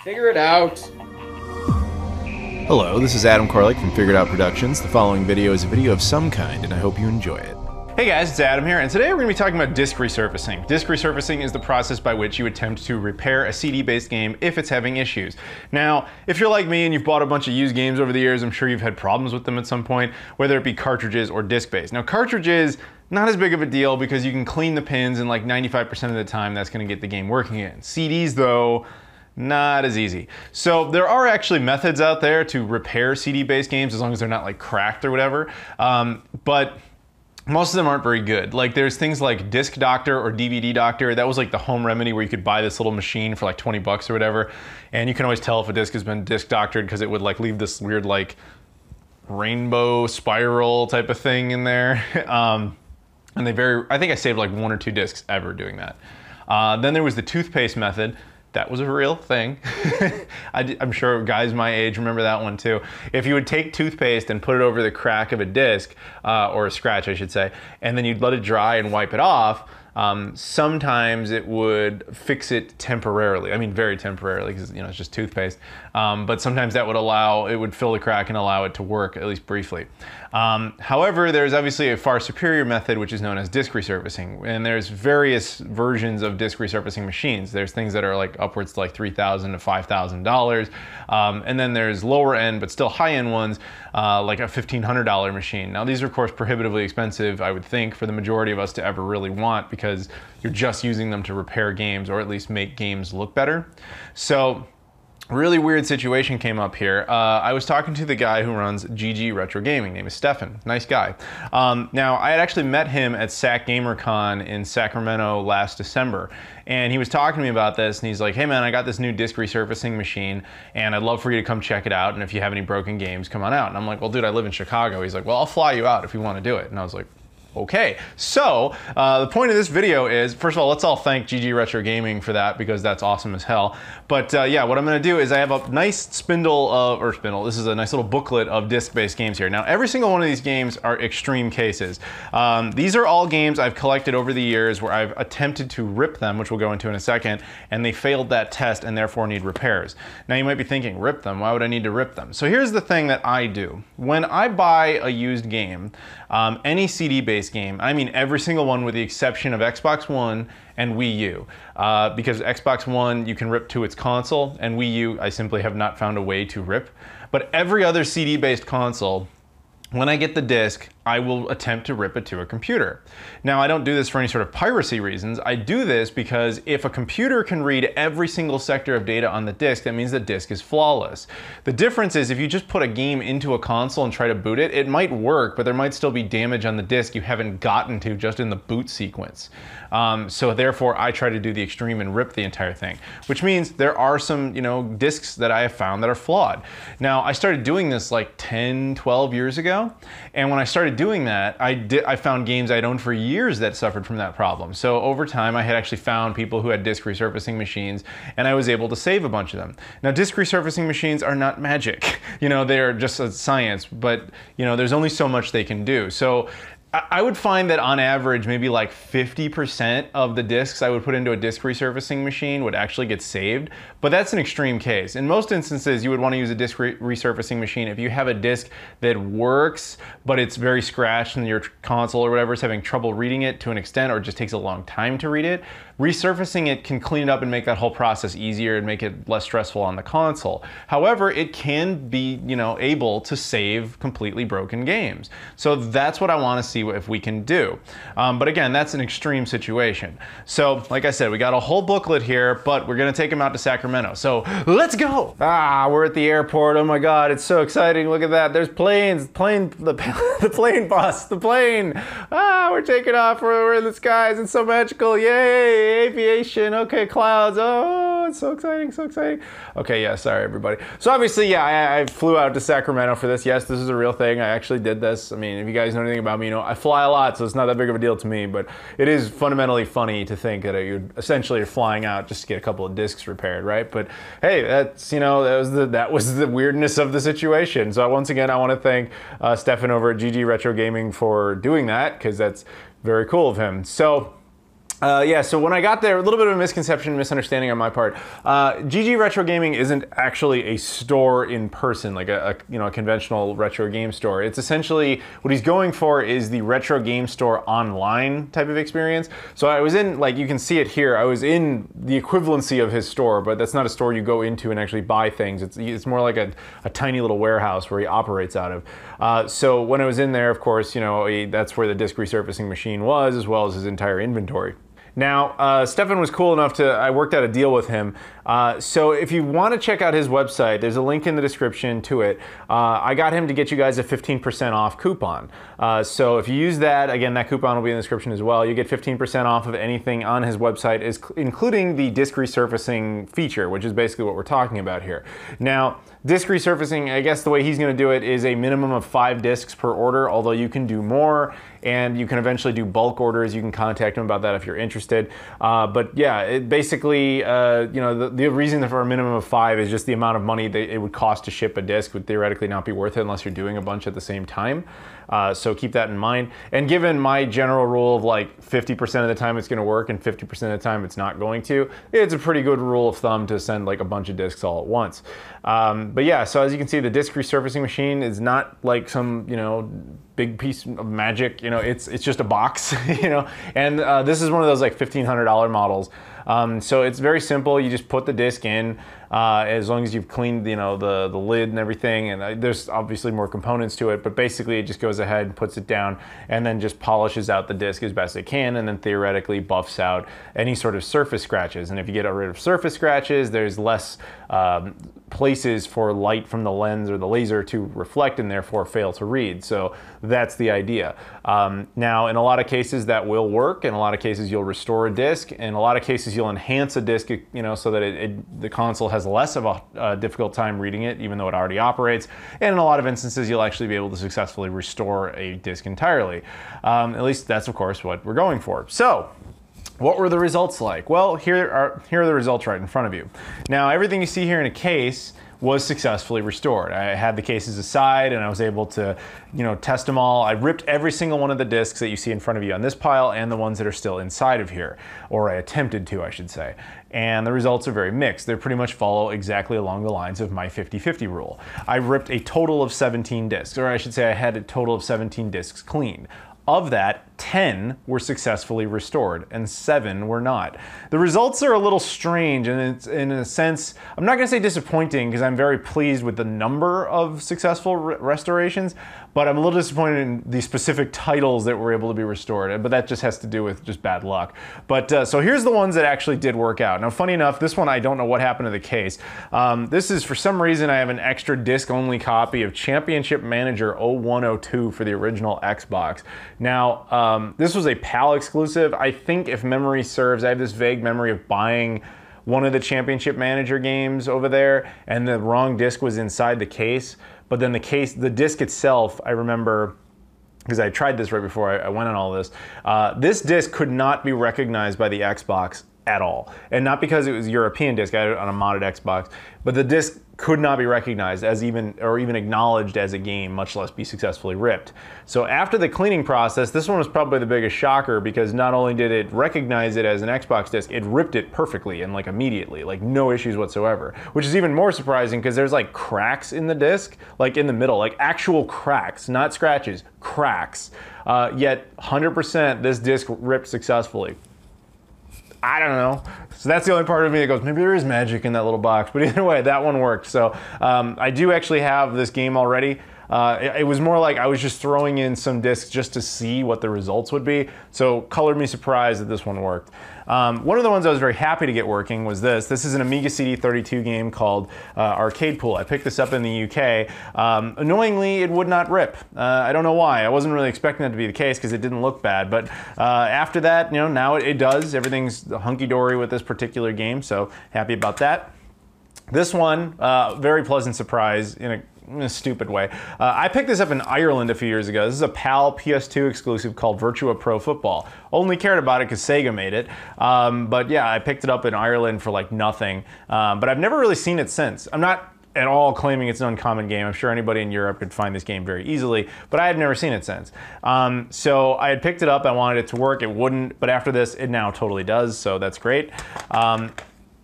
Figure it out. Hello, this is Adam Koralik from Figured Out Productions. The following video is a video of some kind, and I hope you enjoy it. Hey guys, it's Adam here, and today we're going to be talking about disk resurfacing. Disk resurfacing is the process by which you attempt to repair a CD-based game if it's having issues. Now, if you're like me and you've bought a bunch of used games over the years, I'm sure you've had problems with them at some point, whether it be cartridges or disk-based. Now, cartridges, not as big of a deal because you can clean the pins and like 95% of the time that's going to get the game working again. CDs though, not as easy. So there are actually methods out there to repair CD-based games as long as they're not like cracked or whatever, but most of them aren't very good. Like there's things like Disc Doctor or DVD Doctor. That was like the home remedy where you could buy this little machine for like 20 bucks or whatever. And you can always tell if a disc has been disc doctored because it would like leave this weird like rainbow spiral type of thing in there. And I think I saved like 1 or 2 discs ever doing that. Then there was the toothpaste method. That was a real thing. I'm sure guys my age remember that one too. If you would take toothpaste and put it over the crack of a disc, or a scratch I should say, and then you'd let it dry and wipe it off, sometimes it would fix it temporarily. I mean, very temporarily, because you know it's just toothpaste. But sometimes that would fill the crack and allow it to work, at least briefly. However, there's obviously a far superior method, which is known as disk resurfacing. And there's various versions of disk resurfacing machines. There's things that are like upwards to like $3,000 to $5,000. And then there's lower end, but still high end ones, like a $1,500 machine. Now these are of course prohibitively expensive, I would think, for the majority of us to ever really want, because you're just using them to repair games or at least make games look better. So really weird situation came up here. I was talking to the guy who runs GG Retro Gaming. Name is Stefan. Nice guy. Now, I had actually met him at SAC GamerCon in Sacramento last December. And he was talking to me about this, and he's like, hey man, I got this new disk resurfacing machine, and I'd love for you to come check it out, and if you have any broken games, come on out. And I'm like, well dude, I live in Chicago. He's like, well, I'll fly you out if you want to do it. And I was like, okay, so the point of this video is, first of all, let's all thank GG Retro Gaming for that, because that's awesome as hell. But yeah, what I'm gonna do is I have a nice this is a nice little booklet of disc-based games here. Now, every single one of these games are extreme cases. These are all games I've collected over the years where I've attempted to rip them, which we'll go into in a second, and they failed that test and therefore need repairs. Now, you might be thinking, rip them? Why would I need to rip them? So here's the thing that I do. When I buy a used game, any CD-based game, I mean every single one with the exception of Xbox One and Wii U. Because Xbox One you can rip to its console, and Wii U I simply have not found a way to rip. But every other CD-based console, when I get the disc, I will attempt to rip it to a computer. Now, I don't do this for any sort of piracy reasons. I do this because if a computer can read every single sector of data on the disk, that means the disk is flawless. The difference is if you just put a game into a console and try to boot it, it might work, but there might still be damage on the disk you haven't gotten to just in the boot sequence. So therefore, I try to do the extreme and rip the entire thing, which means there are some, discs that I have found that are flawed. Now, I started doing this like 10, 12 years ago, and when I started doing that, I found games I'd owned for years that suffered from that problem. So over time, I had actually found people who had disk resurfacing machines, and I was able to save a bunch of them. Now, disk resurfacing machines are not magic. They're just a science, but there's only so much they can do. So I would find that on average, maybe like 50% of the discs I would put into a disk resurfacing machine would actually get saved, but that's an extreme case. In most instances, you would want to use a disk resurfacing machine if you have a disk that works, but it's very scratched and your console or whatever is having trouble reading it to an extent, or it just takes a long time to read it. Resurfacing it can clean it up and make that whole process easier and make it less stressful on the console. However, it can be, able to save completely broken games. So that's what I want to see if we can do. But again, that's an extreme situation. So like I said, we got a whole booklet here, but we're gonna take them out to Sacramento. So let's go. We're at the airport. Oh my God, it's so exciting. Look at that. There's planes, the plane bus, the plane. We're taking off. We're in the skies. It's so magical. Yay. Aviation, okay, clouds, oh, it's so exciting, so exciting. Okay, yeah, sorry everybody. So obviously, yeah, I flew out to Sacramento for this. Yes, this is a real thing. I actually did this. I mean, if you guys know anything about me, I fly a lot, so it's not that big of a deal to me, but it is fundamentally funny to think that you essentially are flying out just to get a couple of discs repaired, right? But hey, that's, that was the weirdness of the situation. So once again, I want to thank Stefan over at GG Retro Gaming for doing that, because that's very cool of him. So Yeah, so when I got there, a little bit of a misconception, misunderstanding on my part. GG Retro Gaming isn't actually a store in person, like a conventional retro game store. It's essentially, what he's going for is the retro game store online type of experience. So I was in, like you can see it here, I was in the equivalency of his store, but that's not a store you go into and actually buy things. It's more like a tiny little warehouse where he operates out of. So when I was in there, of course, that's where the disc resurfacing machine was, as well as his entire inventory. Now, Stefan was cool enough I worked out a deal with him. So if you want to check out his website, there's a link in the description to it. I got him to get you guys a 15% off coupon. So if you use that, again, that coupon will be in the description as well. You get 15% off of anything on his website, including the disc resurfacing feature, which is basically what we're talking about here. Now, disc resurfacing, I guess the way he's going to do it is a minimum of 5 discs per order, although you can do more, and you can eventually do bulk orders. You can contact him about that if you're interested. But yeah, it basically, the reason for a minimum of 5 is just the amount of money that it would cost to ship a disc would theoretically not be worth it unless you're doing a bunch at the same time. So keep that in mind. And given my general rule of like 50% of the time it's going to work and 50% of the time it's not going to, it's a pretty good rule of thumb to send like a bunch of discs all at once. But yeah, so as you can see, the disc resurfacing machine is not like some, big piece of magic, it's just a box, and this is one of those like $1,500 models. So it's very simple. You just put the disc in, as long as you've cleaned, the lid and everything, and there's obviously more components to it, but basically it just goes ahead and puts it down and then just polishes out the disc as best it can, and then theoretically buffs out any sort of surface scratches. And if you get rid of surface scratches, there's less places for light from the lens or the laser to reflect and therefore fail to read. So that's the idea. Now, in a lot of cases that will work. In a lot of cases you'll restore a disc. In a lot of cases you'll enhance a disc, so that the console has less of a difficult time reading it, even though it already operates. And in a lot of instances you'll actually be able to successfully restore a disc entirely. At least that's of course what we're going for. So, what were the results like? Well, here are the results right in front of you. Now, everything you see here in a case was successfully restored. I had the cases aside and I was able to, test them all. I ripped every single one of the discs that you see in front of you on this pile and the ones that are still inside of here, or I attempted to, I should say. And the results are very mixed. They pretty much follow exactly along the lines of my 50-50 rule. I ripped a total of 17 discs, or I should say I had a total of 17 discs cleaned. Of that, 10 were successfully restored and 7 were not. The results are a little strange, and it's, in a sense, I'm not going to say disappointing because I'm very pleased with the number of successful restorations, but I'm a little disappointed in the specific titles that were able to be restored, but that just has to do with just bad luck. But so here's the ones that actually did work out. Now, funny enough, this one I don't know what happened to the case. This is, for some reason, I have an extra disc-only copy of Championship Manager 0102 for the original Xbox. Now, this was a PAL exclusive. I think, if memory serves, I have this vague memory of buying one of the Championship Manager games over there, and the wrong disc was inside the case. But then the disc itself, I remember, because I tried this right before I went on all this, this disc could not be recognized by the Xbox at all. And not because it was a European disc, I had it on a modded Xbox, but the disc could not be recognized as even acknowledged as a game, much less be successfully ripped. So after the cleaning process, this one was probably the biggest shocker, because not only did it recognize it as an Xbox disc, it ripped it perfectly and like immediately, like no issues whatsoever, which is even more surprising because there's like cracks in the disc, like in the middle, like actual cracks, not scratches, cracks. Yet 100% this disc ripped successfully. I don't know. So that's the only part of me that goes, maybe there is magic in that little box. But either way, that one worked. So I do actually have this game already. It was more like I was just throwing in some discs just to see what the results would be. So colored me surprised that this one worked. One of the ones I was very happy to get working was this. This is an Amiga CD32 game called Arcade Pool. I picked this up in the UK. Annoyingly, it would not rip. I don't know why. I wasn't really expecting that to be the case because it didn't look bad. But after that, now it does. Everything's hunky-dory with this particular game, so happy about that. This one, very pleasant surprise in a stupid way. I picked this up in Ireland a few years ago. This is a PAL PS2 exclusive called Virtua Pro Football. Only cared about it because Sega made it. But yeah, I picked it up in Ireland for like nothing. But I've never really seen it since. I'm not at all claiming it's an uncommon game. I'm sure anybody in Europe could find this game very easily, but I had never seen it since. So I had picked it up, I wanted it to work, it wouldn't, but after this, it now totally does, so that's great.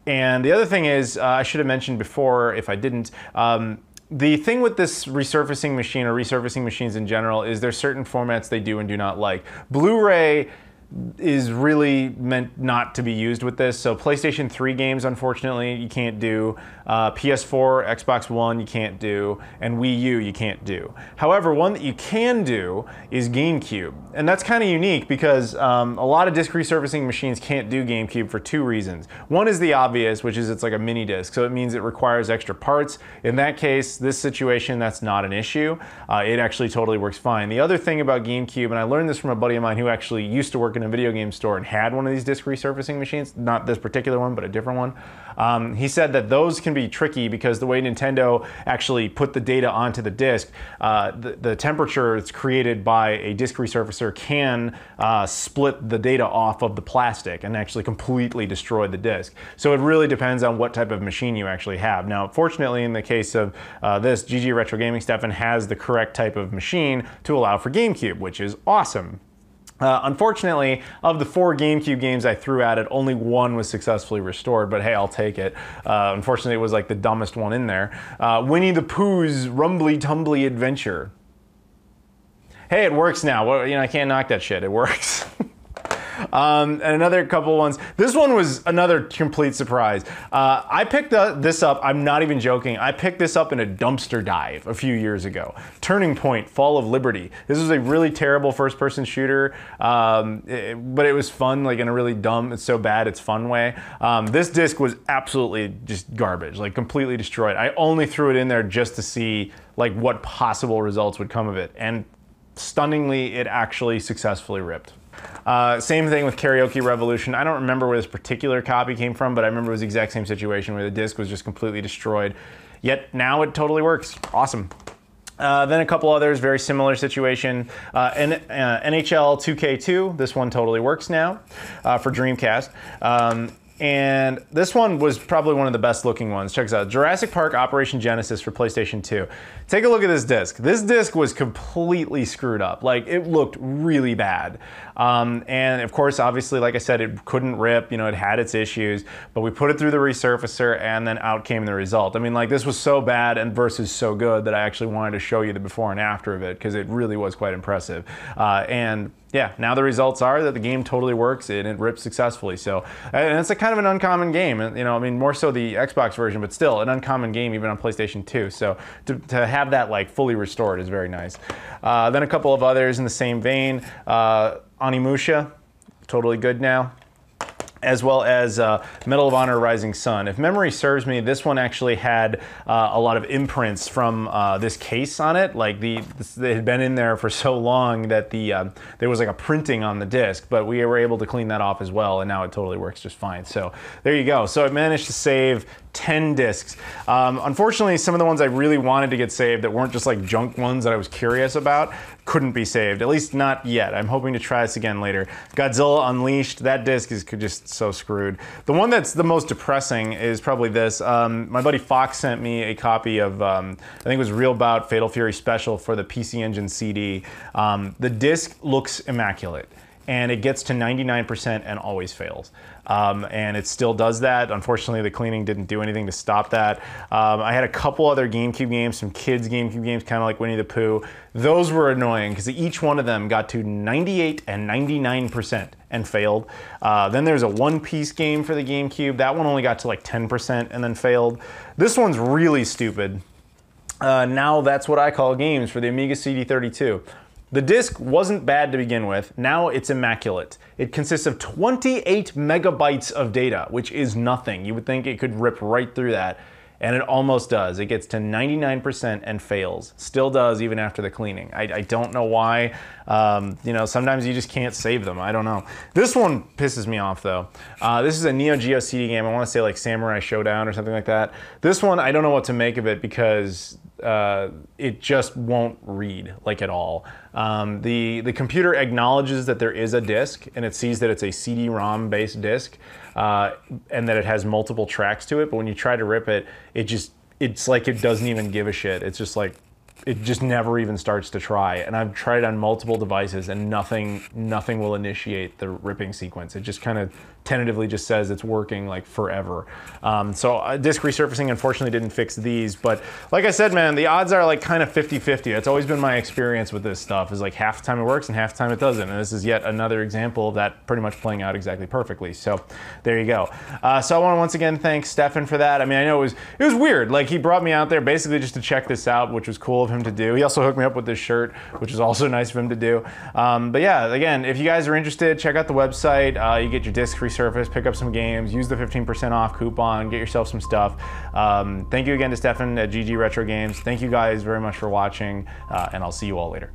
And the other thing is, I should have mentioned before, if I didn't, the thing with this resurfacing machine, or resurfacing machines in general, is there's certain formats they do and do not like. Blu-ray is really meant not to be used with this. So PlayStation 3 games, unfortunately, you can't do. PS4, Xbox One, you can't do. And Wii U, you can't do. However, one that you can do is GameCube. And that's kind of unique because a lot of disc resurfacing machines can't do GameCube for two reasons. One is the obvious, which is it's like a mini disc. So it means it requires extra parts. In that case, this situation, that's not an issue. It actually totally works fine. The other thing about GameCube, and I learned this from a buddy of mine who actually used to work in a video game store and had one of these disc resurfacing machines, not this particular one, but a different one. He said that those can be tricky because the way Nintendo actually put the data onto the disc, the temperature that's created by a disc resurfacer can split the data off of the plastic and actually completely destroy the disc. So it really depends on what type of machine you actually have. Now, fortunately, in the case of this, GG Retro Gaming Stefan has the correct type of machine to allow for GameCube, which is awesome. Unfortunately, of the 4 GameCube games I threw at it, only one was successfully restored, but hey, I'll take it. Unfortunately, it was like the dumbest one in there. Winnie the Pooh's Rumbly Tumbly Adventure. Hey, it works now. Well, you know, I can't knock that shit. It works. And another couple ones. This one was another complete surprise. I picked this up, I'm not even joking, I picked this up in a dumpster dive a few years ago. Turning Point, Fall of Liberty. This was a really terrible first-person shooter, but it was fun, like in a really dumb, it's so bad, it's fun way. This disc was absolutely just garbage, like completely destroyed. I only threw it in there just to see like what possible results would come of it. And stunningly, it actually successfully ripped. Same thing with Karaoke Revolution. I don't remember where this particular copy came from, but I remember it was the exact same situation where the disc was just completely destroyed. Yet now it totally works. Awesome. Then a couple others, very similar situation. NHL 2K2, this one totally works now for Dreamcast. And this one was probably one of the best looking ones. Check this out. Jurassic Park Operation Genesis for PlayStation 2. Take a look at this disc. This disc was completely screwed up. Like, it looked really bad. And of course, obviously, like I said, it couldn't rip, you know, it had its issues, but we put it through the resurfacer and then out came the result. I mean, like, this was so bad and versus so good that I actually wanted to show you the before and after of it because it really was quite impressive. And yeah, now the results are that the game totally works and it rips successfully. So, and it's a kind of an uncommon game, you know, I mean, more so the Xbox version, but still an uncommon game even on PlayStation 2. So to have that like fully restored is very nice. Then a couple of others in the same vein. Onimusha, totally good now. As well as Medal of Honor Rising Sun. If memory serves me, this one actually had a lot of imprints from this case on it. Like it had been in there for so long that there was like a printing on the disc, but we were able to clean that off as well, and now it totally works just fine. So there you go. So I managed to save 10 discs. Unfortunately, some of the ones I really wanted to get saved that weren't just like junk ones that I was curious about couldn't be saved, at least not yet. I'm hoping to try this again later. Godzilla Unleashed, that disc is just so screwed. The one that's the most depressing is probably this. My buddy Fox sent me a copy of, I think it was Real Bout Fatal Fury Special for the PC Engine CD. The disc looks immaculate, and it gets to 99% and always fails. And it still does that. Unfortunately, the cleaning didn't do anything to stop that. I had a couple other GameCube games, some kids' GameCube games, kind of like Winnie the Pooh. Those were annoying because each one of them got to 98 and 99% and failed. Then there's a One Piece game for the GameCube. That one only got to like 10% and then failed. This one's really stupid. Now that's what I call games for the Amiga CD32. The disc wasn't bad to begin with. Now it's immaculate. It consists of 28 megabytes of data, which is nothing. You would think it could rip right through that, and it almost does. It gets to 99% and fails. Still does even after the cleaning. I don't know why. You know, sometimes you just can't save them. I don't know. This one pisses me off though. This is a Neo Geo CD game. I want to say like Samurai Showdown or something like that. This one, I don't know what to make of it because it just won't read like at all. The computer acknowledges that there is a disc and it sees that it's a CD-ROM based disc and that it has multiple tracks to it, but when you try to rip it, it's like it doesn't even give a shit. It's just like, it just never even starts to try. And I've tried on multiple devices and nothing will initiate the ripping sequence. It just kind of tentatively just says it's working like forever. So disk resurfacing unfortunately didn't fix these, but like I said, man, the odds are like kind of 50-50. That's always been my experience with this stuff, is like half the time it works and half the time it doesn't. And this is yet another example of that pretty much playing out exactly perfectly. So there you go. So I want to once again thank Stefan for that. I mean, I know it was weird. Like, he brought me out there basically just to check this out, which was cool of him to do. He also hooked me up with this shirt, which is also nice of him to do. But yeah, again, if you guys are interested, check out the website. You get your disc resurface, pick up some games, use the 15% off coupon, get yourself some stuff. Thank you again to Stefan at GG Retro Games. Thank you guys very much for watching, and I'll see you all later.